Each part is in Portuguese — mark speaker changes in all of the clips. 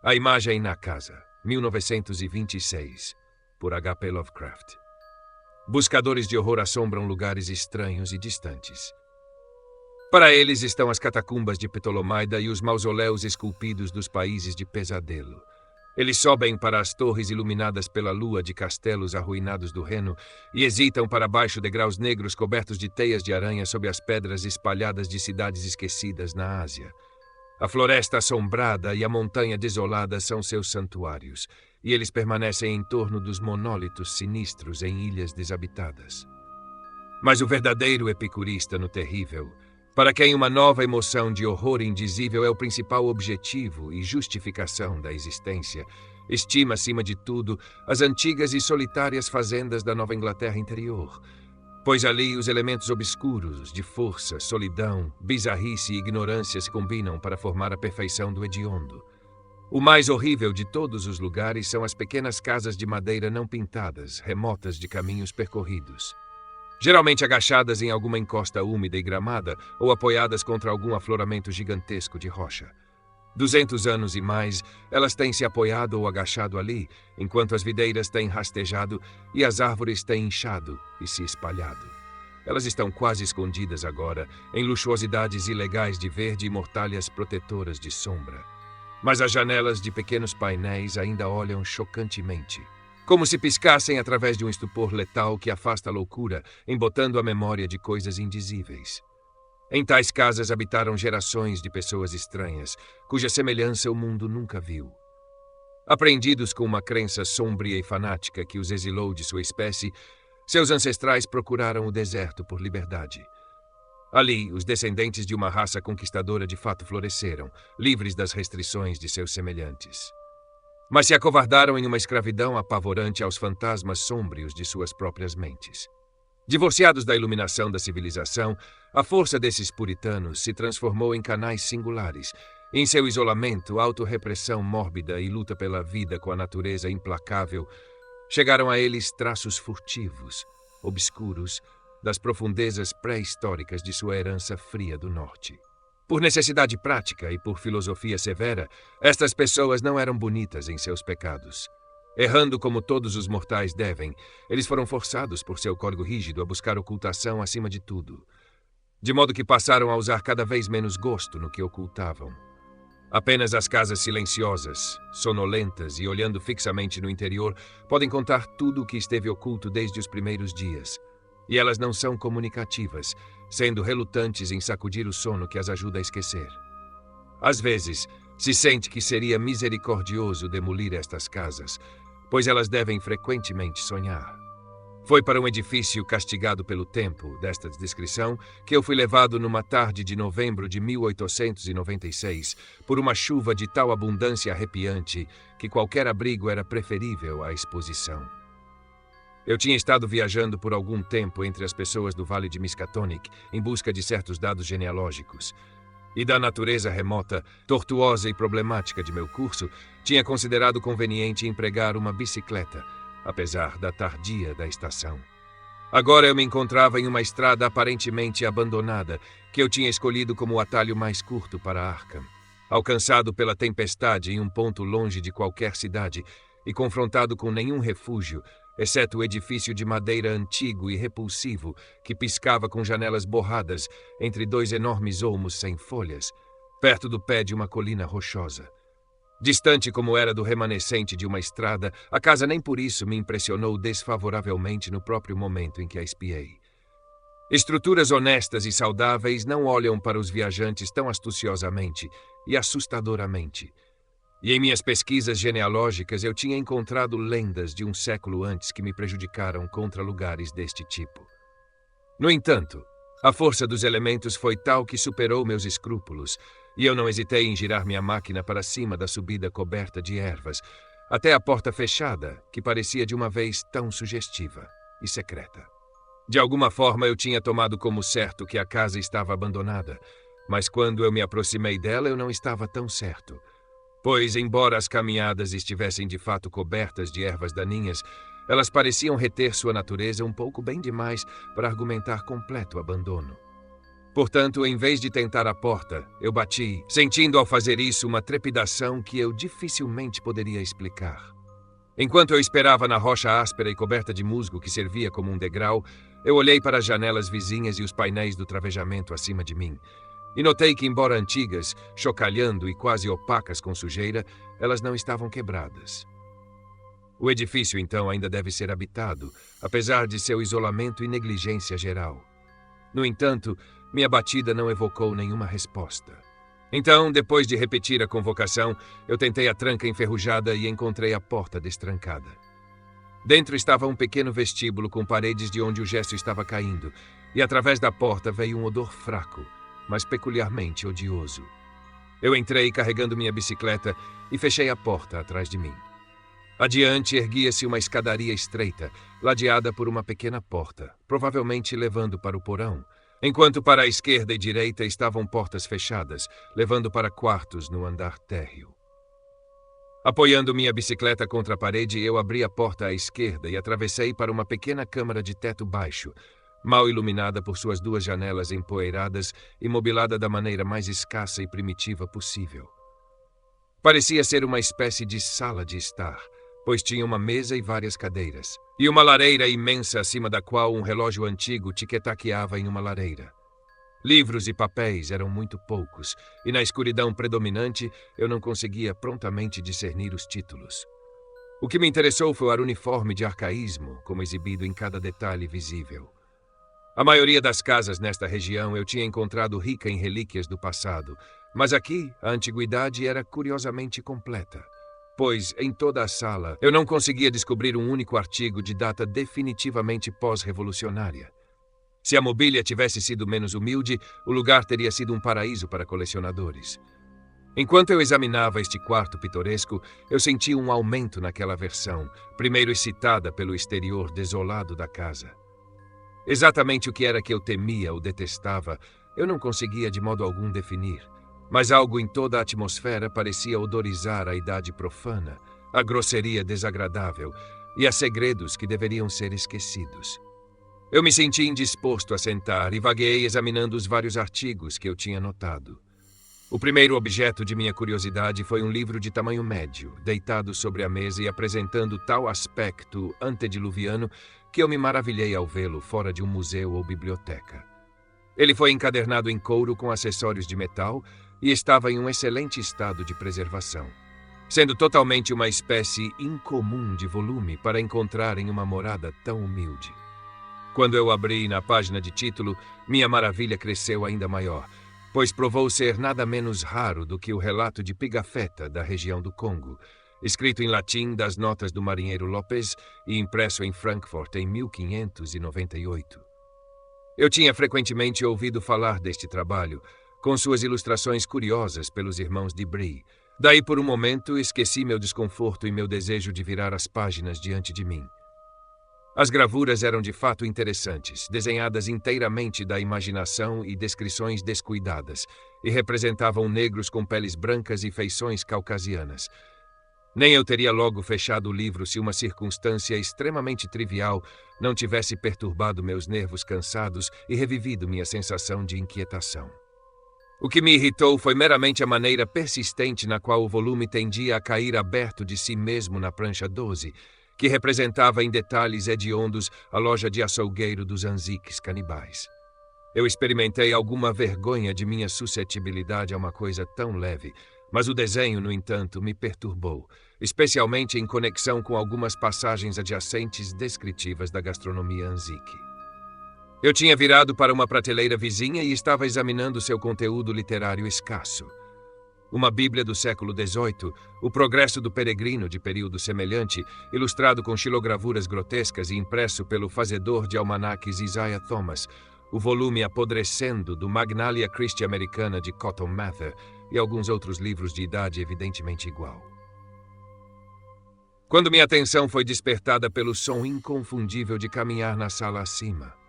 Speaker 1: A Imagem na Casa, 1926, por H.P. Lovecraft. Buscadores de horror assombram lugares estranhos e distantes. Para eles estão as catacumbas de Ptolomaida e os mausoléus esculpidos dos países de pesadelo. Eles sobem para as torres iluminadas pela lua de castelos arruinados do Reno e hesitam para baixo degraus negros cobertos de teias de aranha sob as pedras espalhadas de cidades esquecidas na Ásia. A floresta assombrada e a montanha desolada são seus santuários, e eles permanecem em torno dos monólitos sinistros em ilhas desabitadas. Mas o verdadeiro epicurista no terrível, para quem uma nova emoção de horror indizível é o principal objetivo e justificação da existência, estima, acima de tudo, as antigas e solitárias fazendas da Nova Inglaterra interior, pois ali os elementos obscuros de força, solidão, bizarrice e ignorância se combinam para formar a perfeição do hediondo. O mais horrível de todos os lugares são as pequenas casas de madeira não pintadas, remotas de caminhos percorridos. Geralmente agachadas em alguma encosta úmida e gramada ou apoiadas contra algum afloramento gigantesco de rocha. 200 anos e mais, elas têm se apoiado ou agachado ali, enquanto as videiras têm rastejado e as árvores têm inchado e se espalhado. Elas estão quase escondidas agora, em luxuosidades ilegais de verde e mortalhas protetoras de sombra. Mas as janelas de pequenos painéis ainda olham chocantemente, como se piscassem através de um estupor letal que afasta a loucura, embotando a memória de coisas indizíveis. Em tais casas habitaram gerações de pessoas estranhas, cuja semelhança o mundo nunca viu. Apreendidos com uma crença sombria e fanática que os exilou de sua espécie, seus ancestrais procuraram o deserto por liberdade. Ali, os descendentes de uma raça conquistadora de fato floresceram, livres das restrições de seus semelhantes. Mas se acovardaram em uma escravidão apavorante aos fantasmas sômbrios de suas próprias mentes. Divorciados da iluminação da civilização, a força desses puritanos se transformou em canais singulares. Em seu isolamento, autorrepressão mórbida e luta pela vida com a natureza implacável, chegaram a eles traços furtivos, obscuros, das profundezas pré-históricas de sua herança fria do norte. Por necessidade prática e por filosofia severa, estas pessoas não eram bonitas em seus pecados. Errando como todos os mortais devem, eles foram forçados por seu código rígido a buscar ocultação acima de tudo. De modo que passaram a usar cada vez menos gosto no que ocultavam. Apenas as casas silenciosas, sonolentas e olhando fixamente no interior podem contar tudo o que esteve oculto desde os primeiros dias. E elas não são comunicativas, sendo relutantes em sacudir o sono que as ajuda a esquecer. Às vezes, se sente que seria misericordioso demolir estas casas, pois elas devem frequentemente sonhar. Foi para um edifício castigado pelo tempo, desta descrição, que eu fui levado numa tarde de novembro de 1896, por uma chuva de tal abundância arrepiante que qualquer abrigo era preferível à exposição. Eu tinha estado viajando por algum tempo entre as pessoas do Vale de Miskatonic em busca de certos dados genealógicos. E da natureza remota, tortuosa e problemática de meu curso, tinha considerado conveniente empregar uma bicicleta, apesar da tardia da estação. Agora eu me encontrava em uma estrada aparentemente abandonada, que eu tinha escolhido como o atalho mais curto para Arkham. Alcançado pela tempestade em um ponto longe de qualquer cidade e confrontado com nenhum refúgio, exceto o edifício de madeira antigo e repulsivo que piscava com janelas borradas entre dois enormes olmos sem folhas, perto do pé de uma colina rochosa. Distante como era do remanescente de uma estrada, a casa nem por isso me impressionou desfavoravelmente no próprio momento em que a espiei. Estruturas honestas e saudáveis não olham para os viajantes tão astuciosamente e assustadoramente. E em minhas pesquisas genealógicas eu tinha encontrado lendas de um século antes que me prejudicaram contra lugares deste tipo. No entanto, a força dos elementos foi tal que superou meus escrúpulos, e eu não hesitei em girar minha máquina para cima da subida coberta de ervas, até a porta fechada, que parecia de uma vez tão sugestiva e secreta. De alguma forma eu tinha tomado como certo que a casa estava abandonada, mas quando eu me aproximei dela eu não estava tão certo. Pois, embora as caminhadas estivessem de fato cobertas de ervas daninhas, elas pareciam reter sua natureza um pouco bem demais para argumentar completo abandono. Portanto, em vez de tentar a porta, eu bati, sentindo ao fazer isso uma trepidação que eu dificilmente poderia explicar. Enquanto eu esperava na rocha áspera e coberta de musgo que servia como um degrau, eu olhei para as janelas vizinhas e os painéis do travejamento acima de mim, e notei que, embora antigas, chocalhando e quase opacas com sujeira, elas não estavam quebradas. O edifício, então, ainda deve ser habitado, apesar de seu isolamento e negligência geral. No entanto, minha batida não evocou nenhuma resposta. Então, depois de repetir a convocação, eu tentei a tranca enferrujada e encontrei a porta destrancada. Dentro estava um pequeno vestíbulo com paredes de onde o gesso estava caindo, e através da porta veio um odor fraco, mas peculiarmente odioso. Eu entrei carregando minha bicicleta e fechei a porta atrás de mim. Adiante erguia-se uma escadaria estreita, ladeada por uma pequena porta, provavelmente levando para o porão, enquanto para a esquerda e direita estavam portas fechadas, levando para quartos no andar térreo. Apoiando minha bicicleta contra a parede, eu abri a porta à esquerda e atravessei para uma pequena câmara de teto baixo, mal iluminada por suas duas janelas empoeiradas e mobilada da maneira mais escassa e primitiva possível. Parecia ser uma espécie de sala de estar, pois tinha uma mesa e várias cadeiras, e uma lareira imensa acima da qual um relógio antigo tiquetaqueava em uma lareira. Livros e papéis eram muito poucos, e na escuridão predominante eu não conseguia prontamente discernir os títulos. O que me interessou foi o uniforme de arcaísmo, como exibido em cada detalhe visível. A maioria das casas nesta região eu tinha encontrado rica em relíquias do passado, mas aqui a antiguidade era curiosamente completa, pois, em toda a sala, eu não conseguia descobrir um único artigo de data definitivamente pós-revolucionária. Se a mobília tivesse sido menos humilde, o lugar teria sido um paraíso para colecionadores. Enquanto eu examinava este quarto pitoresco, eu senti um aumento naquela aversão, primeiro excitada pelo exterior desolado da casa. Exatamente o que era que eu temia ou detestava, eu não conseguia de modo algum definir. Mas algo em toda a atmosfera parecia odorizar a idade profana, a grosseria desagradável e a segredos que deveriam ser esquecidos. Eu me senti indisposto a sentar e vagueei examinando os vários artigos que eu tinha notado. O primeiro objeto de minha curiosidade foi um livro de tamanho médio, deitado sobre a mesa e apresentando tal aspecto antediluviano que eu me maravilhei ao vê-lo fora de um museu ou biblioteca. Ele foi encadernado em couro com acessórios de metal e estava em um excelente estado de preservação, sendo totalmente uma espécie incomum de volume para encontrar em uma morada tão humilde. Quando eu abri na página de título, minha maravilha cresceu ainda maior, pois provou ser nada menos raro do que o relato de Pigafetta da região do Congo, escrito em latim das notas do marinheiro Lopes e impresso em Frankfurt em 1598. Eu tinha frequentemente ouvido falar deste trabalho, com suas ilustrações curiosas pelos irmãos de Brie. Daí, por um momento, esqueci meu desconforto e meu desejo de virar as páginas diante de mim. As gravuras eram de fato interessantes, desenhadas inteiramente da imaginação e descrições descuidadas, e representavam negros com peles brancas e feições caucasianas. Nem eu teria logo fechado o livro se uma circunstância extremamente trivial não tivesse perturbado meus nervos cansados e revivido minha sensação de inquietação. O que me irritou foi meramente a maneira persistente na qual o volume tendia a cair aberto de si mesmo na prancha 12, que representava em detalhes hediondos a loja de açougueiro dos anziques canibais. Eu experimentei alguma vergonha de minha suscetibilidade a uma coisa tão leve, mas o desenho, no entanto, me perturbou, especialmente em conexão com algumas passagens adjacentes descritivas da gastronomia anzique. Eu tinha virado para uma prateleira vizinha e estava examinando seu conteúdo literário escasso. Uma Bíblia do século XVIII, O Progresso do Peregrino de período semelhante, ilustrado com xilogravuras grotescas e impresso pelo fazedor de almanaques Isaiah Thomas, o volume Apodrecendo do Magnalia Christi Americana de Cotton Mather e alguns outros livros de idade evidentemente igual. Quando minha atenção foi despertada pelo som inconfundível de caminhar na sala acima.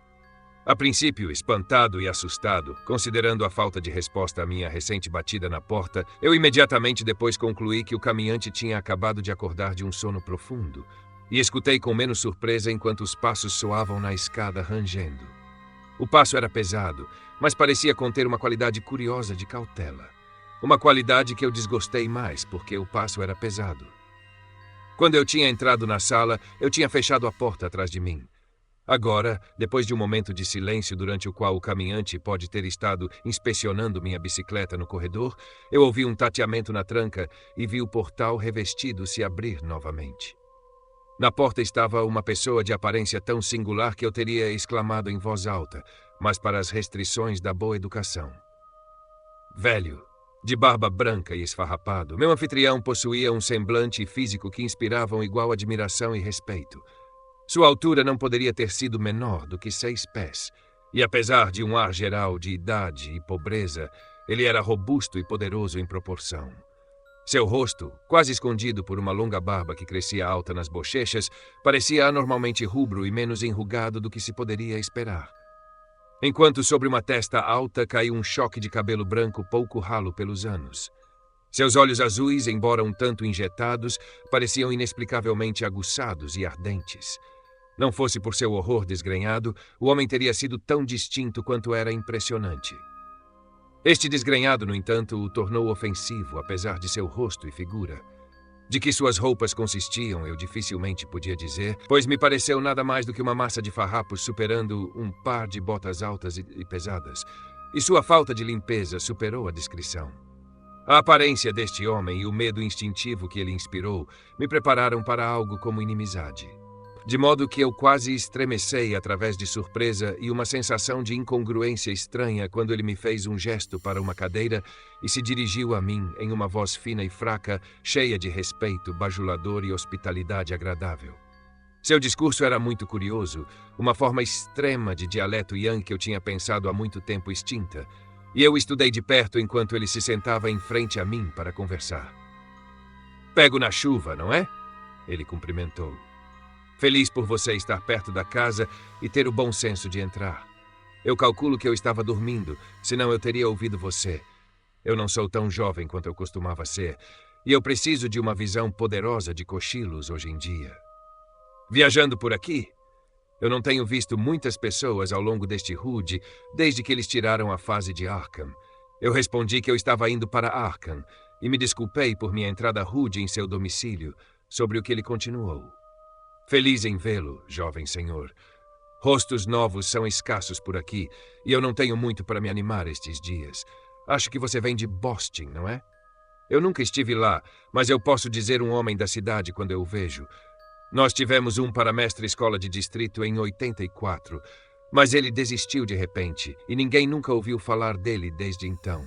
Speaker 1: A princípio, espantado e assustado, considerando a falta de resposta à minha recente batida na porta, eu imediatamente depois concluí que o caminhante tinha acabado de acordar de um sono profundo, e escutei com menos surpresa enquanto os passos soavam na escada rangendo. O passo era pesado, mas parecia conter uma qualidade curiosa de cautela. Uma qualidade que eu desgostei mais, porque o passo era pesado. Quando eu tinha entrado na sala, eu tinha fechado a porta atrás de mim. Agora, depois de um momento de silêncio durante o qual o caminhante pode ter estado inspecionando minha bicicleta no corredor, eu ouvi um tateamento na tranca e vi o portal revestido se abrir novamente. Na porta estava uma pessoa de aparência tão singular que eu teria exclamado em voz alta, mas para as restrições da boa educação. Velho, de barba branca e esfarrapado, meu anfitrião possuía um semblante físico que inspiravam igual admiração e respeito. Sua altura não poderia ter sido menor do que 6 pés, e apesar de um ar geral de idade e pobreza, ele era robusto e poderoso em proporção. Seu rosto, quase escondido por uma longa barba que crescia alta nas bochechas, parecia anormalmente rubro e menos enrugado do que se poderia esperar. Enquanto sobre uma testa alta caiu um choque de cabelo branco pouco ralo pelos anos. Seus olhos azuis, embora um tanto injetados, pareciam inexplicavelmente aguçados e ardentes. Não fosse por seu horror desgrenhado, o homem teria sido tão distinto quanto era impressionante. Este desgrenhado, no entanto, o tornou ofensivo, apesar de seu rosto e figura. De que suas roupas consistiam, eu dificilmente podia dizer, pois me pareceu nada mais do que uma massa de farrapos superando um par de botas altas e pesadas, e sua falta de limpeza superou a descrição. A aparência deste homem e o medo instintivo que ele inspirou me prepararam para algo como inimizade. De modo que eu quase estremecei através de surpresa e uma sensação de incongruência estranha quando ele me fez um gesto para uma cadeira e se dirigiu a mim em uma voz fina e fraca, cheia de respeito, bajulador e hospitalidade agradável. Seu discurso era muito curioso, uma forma extrema de dialeto Yankee que eu tinha pensado há muito tempo extinta, e eu estudei de perto enquanto ele se sentava em frente a mim para conversar. "Pego na chuva, não é?" Ele cumprimentou. "Feliz por você estar perto da casa e ter o bom senso de entrar. Eu calculo que eu estava dormindo, senão eu teria ouvido você. Eu não sou tão jovem quanto eu costumava ser, e eu preciso de uma visão poderosa de cochilos hoje em dia. Viajando por aqui? Eu não tenho visto muitas pessoas ao longo deste rude desde que eles tiraram a fase de Arkham. Eu respondi que eu estava indo para Arkham e me desculpei por minha entrada rude em seu domicílio, sobre o que ele continuou. Feliz em vê-lo, jovem senhor. Rostos novos são escassos por aqui, e eu não tenho muito para me animar estes dias. Acho que você vem de Boston, não é? Eu nunca estive lá, mas eu posso dizer um homem da cidade quando eu o vejo. Nós tivemos um para mestre escola de distrito em 84, mas ele desistiu de repente, e ninguém nunca ouviu falar dele desde então.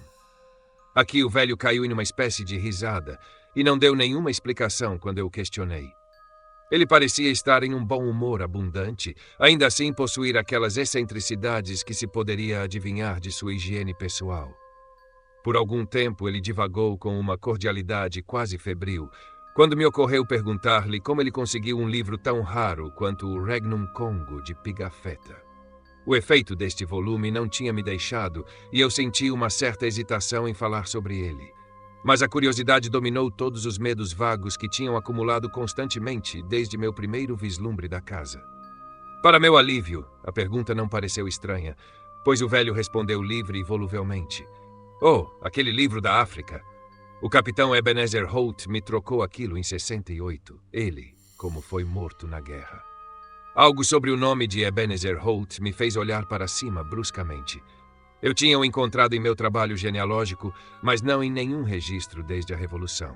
Speaker 1: Aqui o velho caiu em uma espécie de risada, e não deu nenhuma explicação quando eu o questionei. Ele parecia estar em um bom humor abundante, ainda assim possuir aquelas excentricidades que se poderia adivinhar de sua higiene pessoal. Por algum tempo ele divagou com uma cordialidade quase febril, quando me ocorreu perguntar-lhe como ele conseguiu um livro tão raro quanto o Regnum Congo de Pigafetta. O efeito deste volume não tinha me deixado e eu senti uma certa hesitação em falar sobre ele. Mas a curiosidade dominou todos os medos vagos que tinham acumulado constantemente desde meu primeiro vislumbre da casa. Para meu alívio, a pergunta não pareceu estranha, pois o velho respondeu livre e voluvelmente. "Oh, aquele livro da África. O capitão Ebenezer Holt me trocou aquilo em 68. Ele, como foi morto na guerra." Algo sobre o nome de Ebenezer Holt me fez olhar para cima bruscamente. Eu tinha o encontrado em meu trabalho genealógico, mas não em nenhum registro desde a Revolução.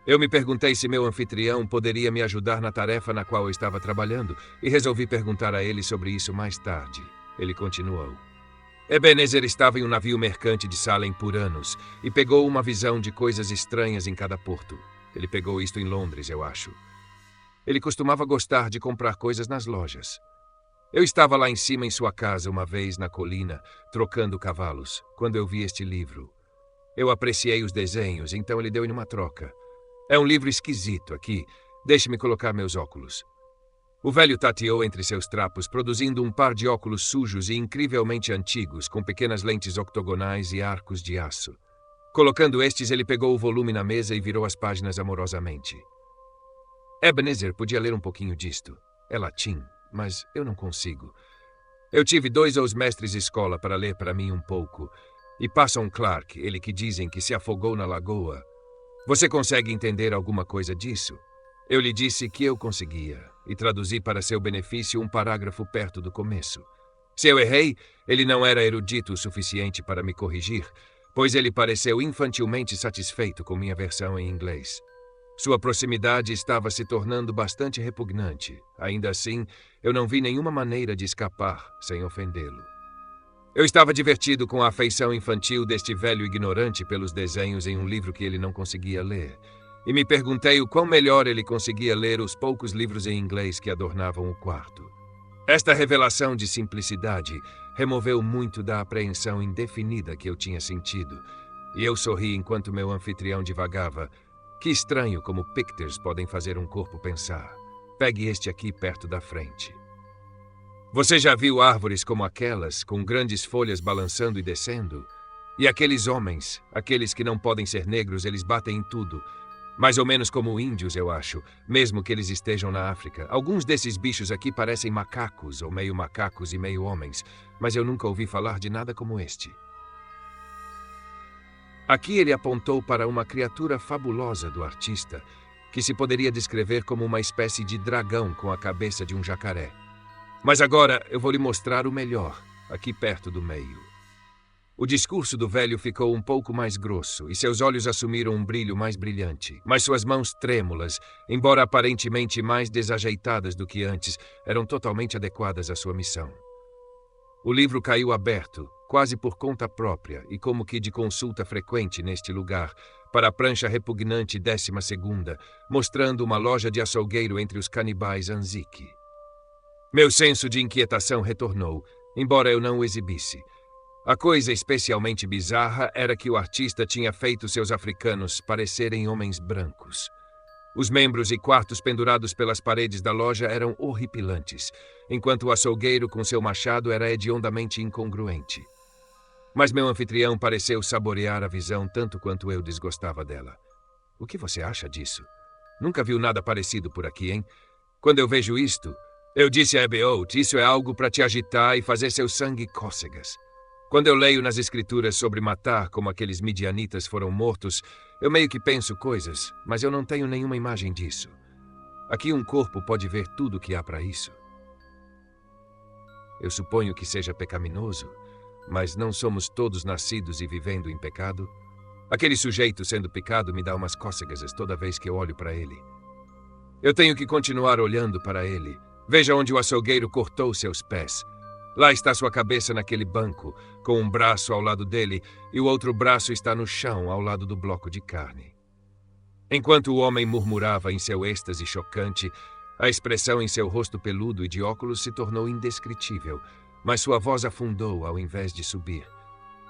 Speaker 1: Eu me perguntei se meu anfitrião poderia me ajudar na tarefa na qual eu estava trabalhando e resolvi perguntar a ele sobre isso mais tarde. Ele continuou. Ebenezer estava em um navio mercante de Salem por anos e pegou uma visão de coisas estranhas em cada porto. Ele pegou isto em Londres, eu acho. Ele costumava gostar de comprar coisas nas lojas. Eu estava lá em cima em sua casa uma vez na colina, trocando cavalos, quando eu vi este livro. Eu apreciei os desenhos, então ele deu-lhe uma troca. É um livro esquisito aqui. Deixe-me colocar meus óculos. O velho tateou entre seus trapos, produzindo um par de óculos sujos e incrivelmente antigos, com pequenas lentes octogonais e arcos de aço. Colocando estes, ele pegou o volume na mesa e virou as páginas amorosamente. Ebenezer podia ler um pouquinho disto. É latim, mas eu não consigo. Eu tive 2 ou os mestres escola para ler para mim um pouco. E Parson Clark, ele que dizem que se afogou na lagoa. Você consegue entender alguma coisa disso? Eu lhe disse que eu conseguia, e traduzi para seu benefício um parágrafo perto do começo. Se eu errei, ele não era erudito o suficiente para me corrigir, pois ele pareceu infantilmente satisfeito com minha versão em inglês. Sua proximidade estava se tornando bastante repugnante. Ainda assim, eu não vi nenhuma maneira de escapar sem ofendê-lo. Eu estava divertido com a afeição infantil deste velho ignorante pelos desenhos em um livro que ele não conseguia ler, e me perguntei o quão melhor ele conseguia ler os poucos livros em inglês que adornavam o quarto. Esta revelação de simplicidade removeu muito da apreensão indefinida que eu tinha sentido, e eu sorri enquanto meu anfitrião divagava. Que estranho como picters podem fazer um corpo pensar. Pegue este aqui perto da frente. Você já viu árvores como aquelas, com grandes folhas balançando e descendo? E aqueles homens, aqueles que não podem ser negros, eles batem em tudo. Mais ou menos como índios, eu acho, mesmo que eles estejam na África. Alguns desses bichos aqui parecem macacos, ou meio macacos e meio homens, mas eu nunca ouvi falar de nada como este. Aqui ele apontou para uma criatura fabulosa do artista, que se poderia descrever como uma espécie de dragão com a cabeça de um jacaré. Mas agora eu vou lhe mostrar o melhor, aqui perto do meio. O discurso do velho ficou um pouco mais grosso e seus olhos assumiram um brilho mais brilhante, mas suas mãos trêmulas, embora aparentemente mais desajeitadas do que antes, eram totalmente adequadas à sua missão. O livro caiu aberto, quase por conta própria e como que de consulta frequente neste lugar, para a prancha repugnante 12ª, mostrando uma loja de açougueiro entre os canibais Anzique. Meu senso de inquietação retornou, embora eu não o exibisse. A coisa especialmente bizarra era que o artista tinha feito seus africanos parecerem homens brancos. Os membros e quartos pendurados pelas paredes da loja eram horripilantes, enquanto o açougueiro com seu machado era hediondamente incongruente. Mas meu anfitrião pareceu saborear a visão tanto quanto eu desgostava dela. O que você acha disso? Nunca viu nada parecido por aqui, hein? Quando eu vejo isto, eu disse a Ebeout, isso é algo para te agitar e fazer seu sangue cócegas. Quando eu leio nas escrituras sobre matar como aqueles midianitas foram mortos, eu meio que penso coisas, mas eu não tenho nenhuma imagem disso. Aqui um corpo pode ver tudo o que há para isso. Eu suponho que seja pecaminoso, mas não somos todos nascidos e vivendo em pecado? Aquele sujeito sendo picado me dá umas cócegas toda vez que eu olho para ele. Eu tenho que continuar olhando para ele. Veja onde o açougueiro cortou seus pés. Lá está sua cabeça naquele banco, com um braço ao lado dele e o outro braço está no chão ao lado do bloco de carne. Enquanto o homem murmurava em seu êxtase chocante, a expressão em seu rosto peludo e de óculos se tornou indescritível, mas sua voz afundou ao invés de subir.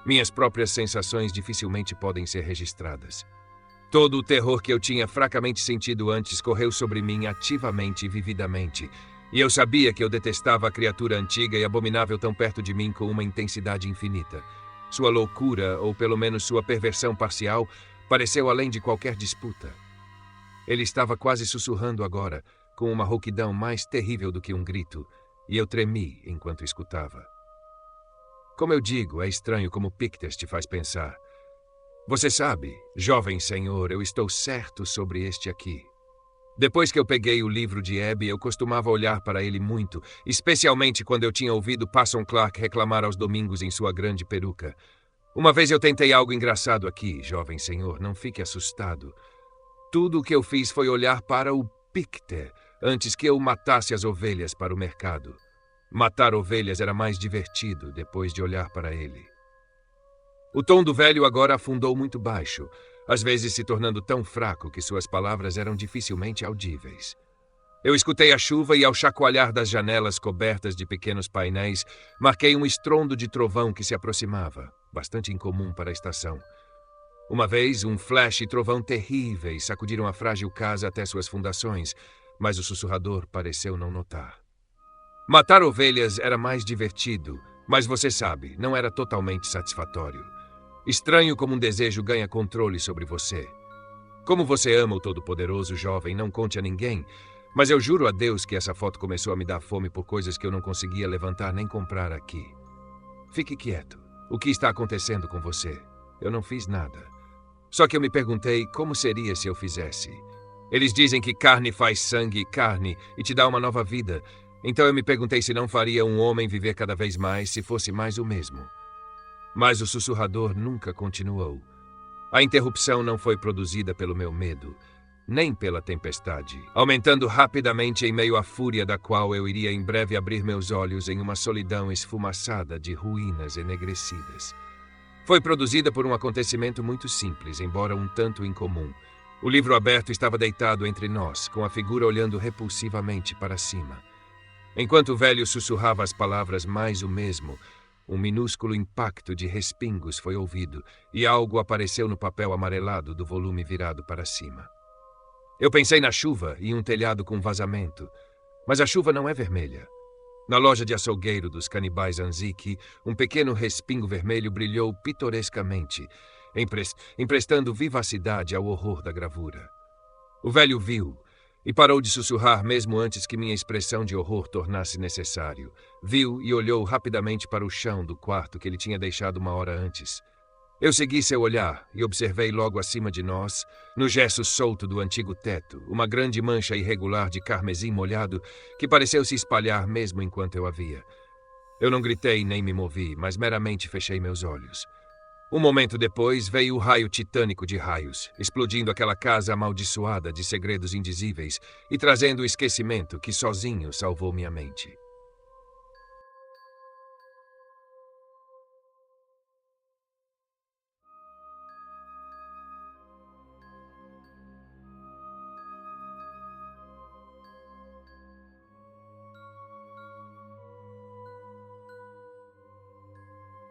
Speaker 1: Minhas próprias sensações dificilmente podem ser registradas. Todo o terror que eu tinha fracamente sentido antes correu sobre mim ativamente e vividamente, e eu sabia que eu detestava a criatura antiga e abominável tão perto de mim com uma intensidade infinita. Sua loucura, ou pelo menos sua perversão parcial, pareceu além de qualquer disputa. Ele estava quase sussurrando agora, com uma rouquidão mais terrível do que um grito, e eu tremi enquanto escutava. Como eu digo, é estranho como Pictes te faz pensar. Você sabe, jovem senhor, eu estou certo sobre este aqui. Depois que eu peguei o livro de Abby, eu costumava olhar para ele muito, especialmente quando eu tinha ouvido Parson Clark reclamar aos domingos em sua grande peruca. Uma vez eu tentei algo engraçado aqui, jovem senhor, não fique assustado. Tudo o que eu fiz foi olhar para o Picte antes que eu matasse as ovelhas para o mercado. Matar ovelhas era mais divertido depois de olhar para ele. O tom do velho agora afundou muito baixo, às vezes se tornando tão fraco que suas palavras eram dificilmente audíveis. Eu escutei a chuva e, ao chacoalhar das janelas cobertas de pequenos painéis, marquei um estrondo de trovão que se aproximava, bastante incomum para a estação. Uma vez, um flash e trovão terríveis sacudiram a frágil casa até suas fundações, mas o sussurrador pareceu não notar. Matar ovelhas era mais divertido, mas você sabe, não era totalmente satisfatório. Estranho como um desejo ganha controle sobre você. Como você ama o Todo-Poderoso, jovem, não conte a ninguém, Mas eu juro a Deus que essa foto começou a me dar fome por coisas que eu não conseguia levantar nem comprar aqui. Fique quieto. O que está acontecendo com você? Eu não fiz nada. Só que eu me perguntei como seria se eu fizesse. Eles dizem que carne faz sangue e carne e te dá uma nova vida. Então eu me perguntei se não faria um homem viver cada vez mais se fosse mais o mesmo. Mas o sussurrador nunca continuou. A interrupção não foi produzida pelo meu medo, nem pela tempestade, aumentando rapidamente em meio à fúria da qual eu iria em breve abrir meus olhos em uma solidão esfumaçada de ruínas enegrecidas. Foi produzida por um acontecimento muito simples, embora um tanto incomum. O livro aberto estava deitado entre nós, com a figura olhando repulsivamente para cima. Enquanto o velho sussurrava as palavras mais o mesmo, um minúsculo impacto de respingos foi ouvido e algo apareceu no papel amarelado do volume virado para cima. Eu pensei na chuva e um telhado com vazamento, mas a chuva não é vermelha. Na loja de açougueiro dos canibais Anzique, um pequeno respingo vermelho brilhou pitorescamente, emprestando vivacidade ao horror da gravura. O velho viu e parou de sussurrar mesmo antes que minha expressão de horror tornasse necessário. Viu e olhou rapidamente para o chão do quarto que ele tinha deixado uma hora antes. Eu segui seu olhar e observei logo acima de nós, no gesso solto do antigo teto, uma grande mancha irregular de carmesim molhado que pareceu se espalhar mesmo enquanto eu a via. Eu não gritei nem me movi, mas meramente fechei meus olhos. Um momento depois veio o raio titânico de raios, explodindo aquela casa amaldiçoada de segredos indizíveis e trazendo o esquecimento que sozinho salvou minha mente.